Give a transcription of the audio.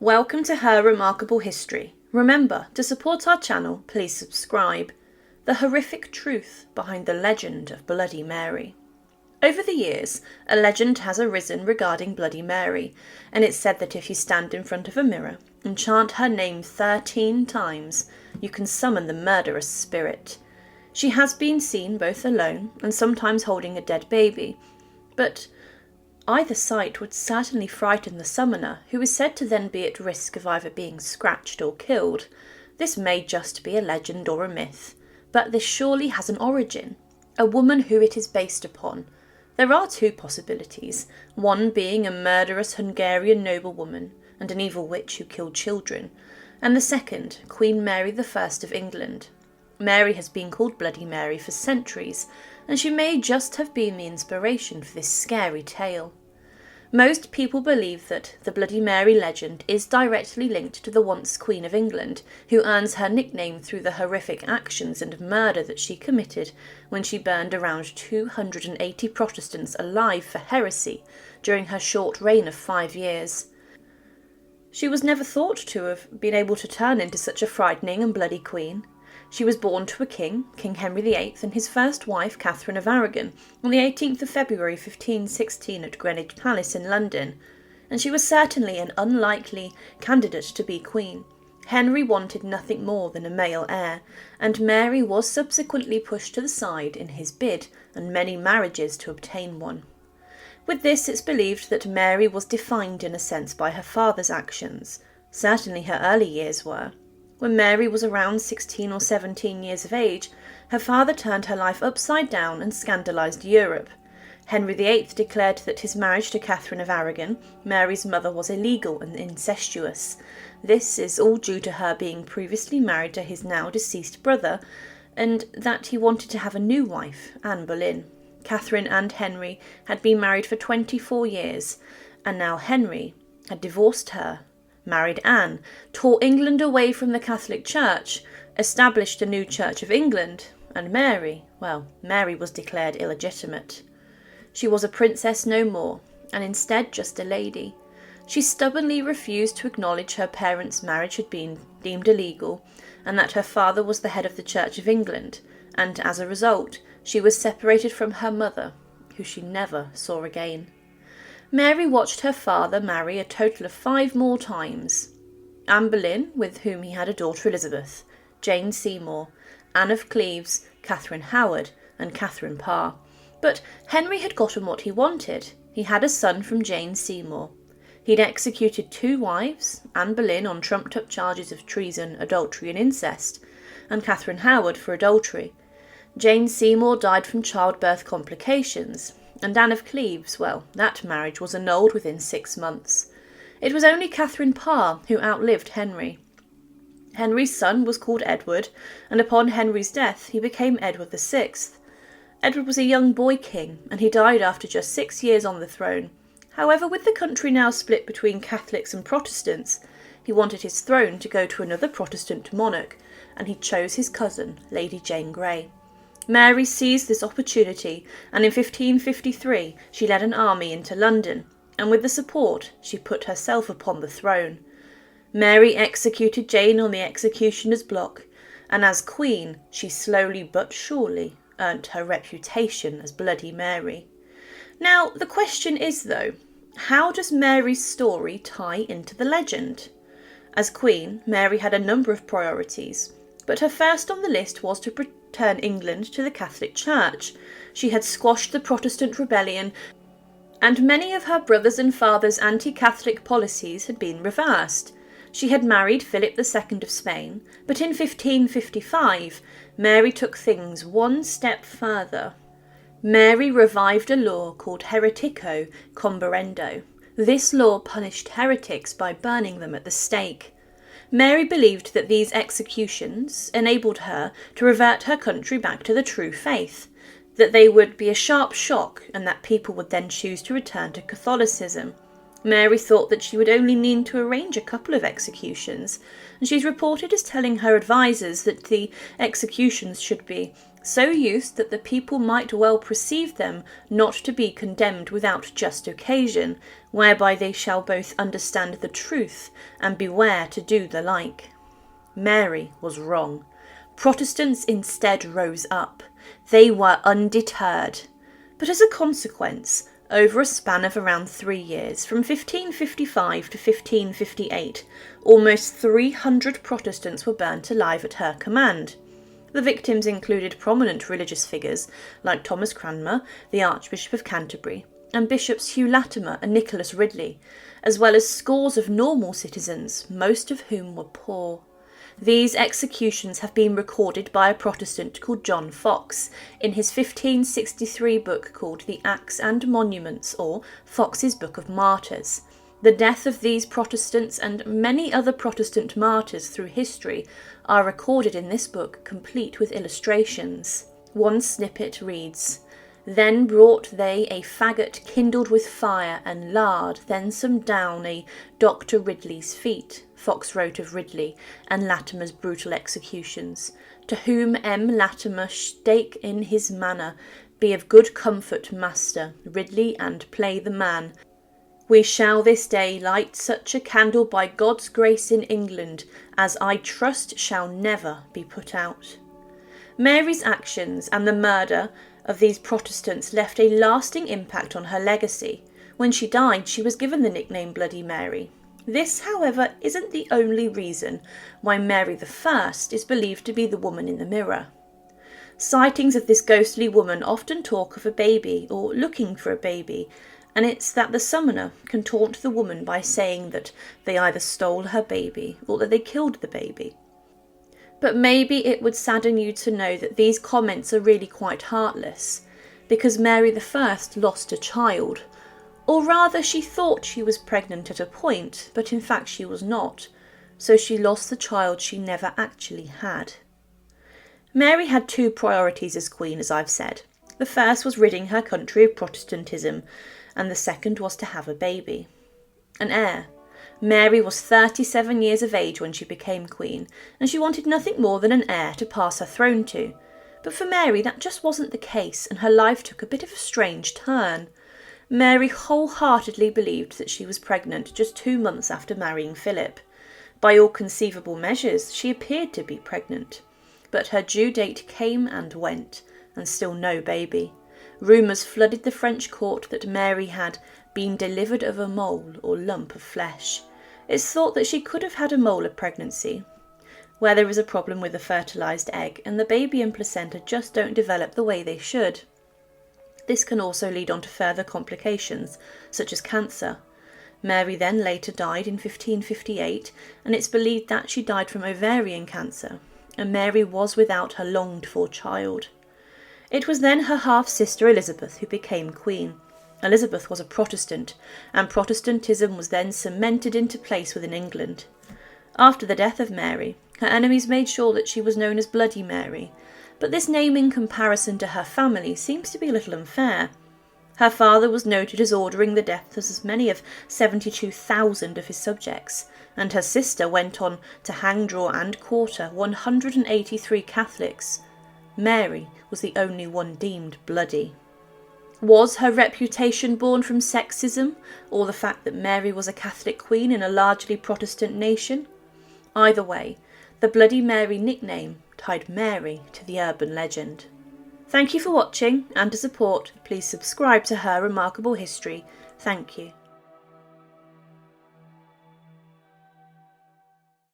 Welcome to Her Remarkable History. Remember, to support our channel, please subscribe. The horrific truth behind the legend of Bloody Mary. Over the years, a legend has arisen regarding Bloody Mary, and it's said that if you stand in front of a mirror and chant her name 13 times, you can summon the murderous spirit. She has been seen both alone and sometimes holding a dead baby, but either sight would certainly frighten the summoner, who is said to then be at risk of either being scratched or killed. This may just be a legend or a myth, but this surely has an origin, a woman who it is based upon. There are two possibilities, one being a murderous Hungarian noblewoman and an evil witch who killed children, and the second, Queen Mary I of England. Mary has been called Bloody Mary for centuries, and she may just have been the inspiration for this scary tale. Most people believe that the Bloody Mary legend is directly linked to the once Queen of England, who earns her nickname through the horrific actions and murder that she committed when she burned around 280 Protestants alive for heresy during her short reign of 5 years. She was never thought to have been able to turn into such a frightening and bloody queen. She was born to a king, King Henry VIII, and his first wife, Catherine of Aragon, on the 18th of February 1516 at Greenwich Palace in London, and she was certainly an unlikely candidate to be queen. Henry wanted nothing more than a male heir, and Mary was subsequently pushed to the side in his bid and many marriages to obtain one. With this, it's believed that Mary was defined in a sense by her father's actions. Certainly her early years were. When Mary was around 16 or 17 years of age, her father turned her life upside down and scandalised Europe. Henry VIII declared that his marriage to Catherine of Aragon, Mary's mother, was illegal and incestuous. This is all due to her being previously married to his now deceased brother, and that he wanted to have a new wife, Anne Boleyn. Catherine and Henry had been married for 24 years, and now Henry had divorced her, married Anne, tore England away from the Catholic Church, established a new Church of England, and Mary was declared illegitimate. She was a princess no more, and instead just a lady. She stubbornly refused to acknowledge her parents' marriage had been deemed illegal, and that her father was the head of the Church of England, and as a result, she was separated from her mother, who she never saw again. Mary watched her father marry a total of 5 more times. Anne Boleyn, with whom he had a daughter Elizabeth, Jane Seymour, Anne of Cleves, Catherine Howard, and Catherine Parr. But Henry had gotten what he wanted. He had a son from Jane Seymour. He'd executed 2 wives, Anne Boleyn on trumped-up charges of treason, adultery and incest, and Catherine Howard for adultery. Jane Seymour died from childbirth complications, and Anne of Cleves, that marriage was annulled within 6 months. It was only Catherine Parr who outlived Henry. Henry's son was called Edward, and upon Henry's death he became Edward VI. Edward was a young boy king, and he died after just 6 years on the throne. However, with the country now split between Catholics and Protestants, he wanted his throne to go to another Protestant monarch, and he chose his cousin, Lady Jane Grey. Mary seized this opportunity, and in 1553 she led an army into London, and with the support she put herself upon the throne. Mary executed Jane on the executioner's block, and as queen she slowly but surely earned her reputation as Bloody Mary. Now the question is though, how does Mary's story tie into the legend? As queen, Mary had a number of priorities, but her first on the list was to return England to the Catholic Church. She had squashed the Protestant rebellion, and many of her brothers and father's anti-Catholic policies had been reversed. She had married Philip II of Spain, but in 1555 Mary took things one step further. Mary revived a law called heretico comburendo. This law punished heretics by burning them at the stake. Mary believed that these executions enabled her to revert her country back to the true faith, that they would be a sharp shock and that people would then choose to return to Catholicism. Mary thought that she would only need to arrange a couple of executions, and she's reported as telling her advisers that the executions should be so used that the people might well perceive them not to be condemned without just occasion, whereby they shall both understand the truth and beware to do the like. Mary was wrong. Protestants instead rose up. They were undeterred. But as a consequence, over a span of around 3 years, from 1555 to 1558, almost 300 Protestants were burnt alive at her command. The victims included prominent religious figures like Thomas Cranmer, the Archbishop of Canterbury, and Bishops Hugh Latimer and Nicholas Ridley, as well as scores of normal citizens, most of whom were poor. These executions have been recorded by a Protestant called John Fox in his 1563 book called The Acts and Monuments, or Fox's Book of Martyrs. The death of these Protestants and many other Protestant martyrs through history are recorded in this book, complete with illustrations. One snippet reads, "Then brought they a faggot kindled with fire and lard, then some down a Dr. Ridley's feet," Fox wrote of Ridley and Latimer's brutal executions, "to whom M. Latimer spake in his manner, Be of good comfort, master, Ridley, and play the man. We shall this day light such a candle by God's grace in England, as I trust shall never be put out." Mary's actions and the murder of these Protestants left a lasting impact on her legacy. When she died, she was given the nickname Bloody Mary. This, however, isn't the only reason why Mary I is believed to be the woman in the mirror. Sightings of this ghostly woman often talk of a baby or looking for a baby, and it's that the summoner can taunt the woman by saying that they either stole her baby or that they killed the baby. But maybe it would sadden you to know that these comments are really quite heartless, because Mary I lost a child. Or rather, she thought she was pregnant at a point, but in fact she was not, so she lost the child she never actually had. Mary had 2 priorities as queen, as I've said. The first was ridding her country of Protestantism, and the second was to have a baby. An heir. Mary was 37 years of age when she became queen, and she wanted nothing more than an heir to pass her throne to. But for Mary that just wasn't the case, and her life took a bit of a strange turn. Mary wholeheartedly believed that she was pregnant just 2 months after marrying Philip. By all conceivable measures, she appeared to be pregnant. But her due date came and went, and still no baby. Rumours flooded the French court that Mary had been delivered of a mole or lump of flesh. It's thought that she could have had a molar pregnancy, where there is a problem with a fertilised egg and the baby and placenta just don't develop the way they should. This can also lead on to further complications, such as cancer. Mary then later died in 1558, and it's believed that she died from ovarian cancer, and Mary was without her longed-for child. It was then her half-sister Elizabeth who became queen. Elizabeth was a Protestant, and Protestantism was then cemented into place within England. After the death of Mary, her enemies made sure that she was known as Bloody Mary, but this name in comparison to her family seems to be a little unfair. Her father was noted as ordering the deaths of as many of 72,000 of his subjects, and her sister went on to hang, draw and quarter 183 Catholics. Mary was the only one deemed bloody. Was her reputation born from sexism, or the fact that Mary was a Catholic queen in a largely Protestant nation? Either way, the Bloody Mary nickname tied Mary to the urban legend. Thank you for watching, and to support, please subscribe to Her Remarkable History. Thank you.